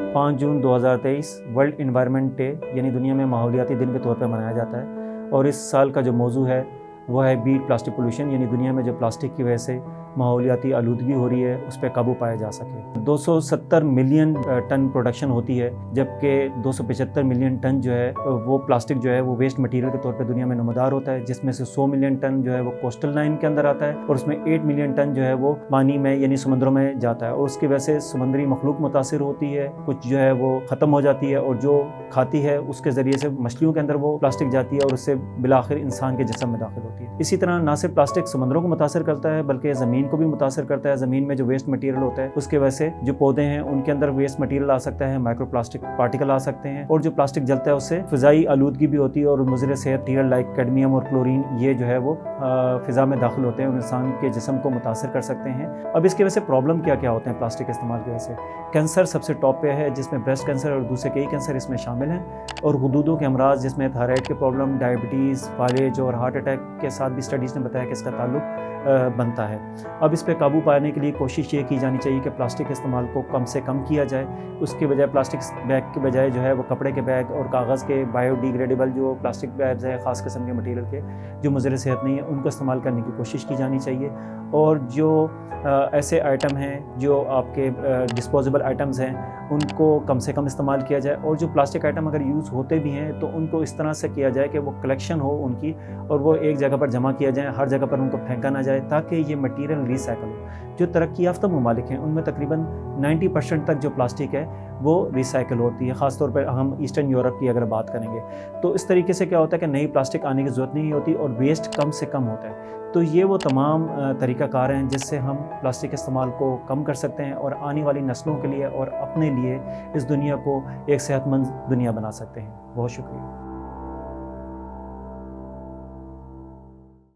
5 जून 2023 world environment day यानी दुनिया में माहौलियाती दिन के तौर पर मनाया जाता है और इस साल का जो मौजू है वह है बीट प्लास्टिक पोल्यूशन, यानी दुनिया में जो प्लास्टिक की वजह से माहौलियाती आलूदगी हो रही है उस पर काबू पाया जा सके। 270 मिलियन टन प्रोडक्शन होती है, जबकि 275 मिलियन टन जो है वो प्लास्टिक जो है वो वेस्ट मटेरियल के तौर पे दुनिया में नुमादार होता है, जिसमें से 100 मिलियन टन जो है वो कोस्टल लाइन के अंदर आता है और उसमें 8 मिलियन टन जो है वो पानी में यानी समुद्रों में जाता है और उसकी वजह से समुद्री मखलूक मुतासिर होती है, कुछ जो है वो ख़त्म हो जाती है और जो खाती है उसके ज़रिए से मछलियों के अंदर वो प्लास्टिक जाती है और उससे बिलाखिर इंसान के जिस्म में दाखिल होती है। इसी तरह ना सिर्फ प्लास्टिक समुद्रों को मुतासर करता है बल्कि ज़मीन को भी मुतासर करता है। ज़मीन में जो वेस्ट मटेरियल होता है उसके वजह से जो पौधे हैं उनके अंदर वेस्ट मटेरियल आ सकता है, माइक्रो प्लास्टिक पार्टिकल आ सकते हैं और जो प्लास्टिक जलता है उससे फ़िज़ाई आलूदगी भी होती है और मुज़र सेहत मटेरियल लाइक कैडमियम और क्लोरीन ये जो है वो फ़िज़ा में दाखिल होते हैं और इंसान के जिस्म को मुतासर कर सकते हैं। अब इसकी वजह से प्रॉब्लम क्या क्या होते हैं प्लास्टिक के इस्तेमाल की वजह से? कैंसर सबसे टॉप पे है, जिसमें ब्रेस्ट कैंसर और दूसरे कई कैंसर इसमें शामिल हैं और गुदूदों के अमराज जिसमें थायराइड के प्रॉब्लम, डायबिटीज़, फालेज और हार्ट अटैक के साथ भी स्टडीज़ ने बताया कि इसका ताल्लुक बनता है। अब इस पे काबू पाने के लिए कोशिश ये की जानी चाहिए कि प्लास्टिक के इस्तेमाल को कम से कम किया जाए। उसके बजाय प्लास्टिक बैग के बजाय जो है वो कपड़े के बैग और कागज़ के बायोडिग्रेडेबल जो प्लास्टिक बैग्स हैं ख़ास किस्म के मटेरियल के जो मुज़र सेहत नहीं है उनको इस्तेमाल करने की कोशिश की जानी चाहिए। और जो ऐसे आइटम हैं जो आपके डिस्पोजेबल आइटम्स हैं उनको कम से कम इस्तेमाल किया जाए और जो प्लास्टिक आइटम अगर यूज़ होते भी हैं तो उनको इस तरह से किया जाए कि वो कलेक्शन हो उनकी और वो एक जगह पर जमा किया जाए, हर जगह पर उनको फेंका ना जाए ताकि ये मटेरियल रिसाइकल हो। जो तरक्की याफ्ता ममालिक हैं उनमें तकरीबन 90% तक जो प्लास्टिक है वो रिसाइकल होती है। ख़ास तौर पर हम ईस्टर्न यूरोप की अगर बात करेंगे तो इस तरीके से क्या होता है कि नई प्लास्टिक आने की ज़रूरत नहीं होती और वेस्ट कम से कम होता है। तो ये वो तमाम तरीक़ाकार हैं जिससे हम प्लास्टिक के इस्तेमाल को कम कर सकते हैं और आने वाली नस्लों के लिए और अपने लिए इस दुनिया को एक सेहतमंद दुनिया बना सकते हैं। बहुत शुक्रिया।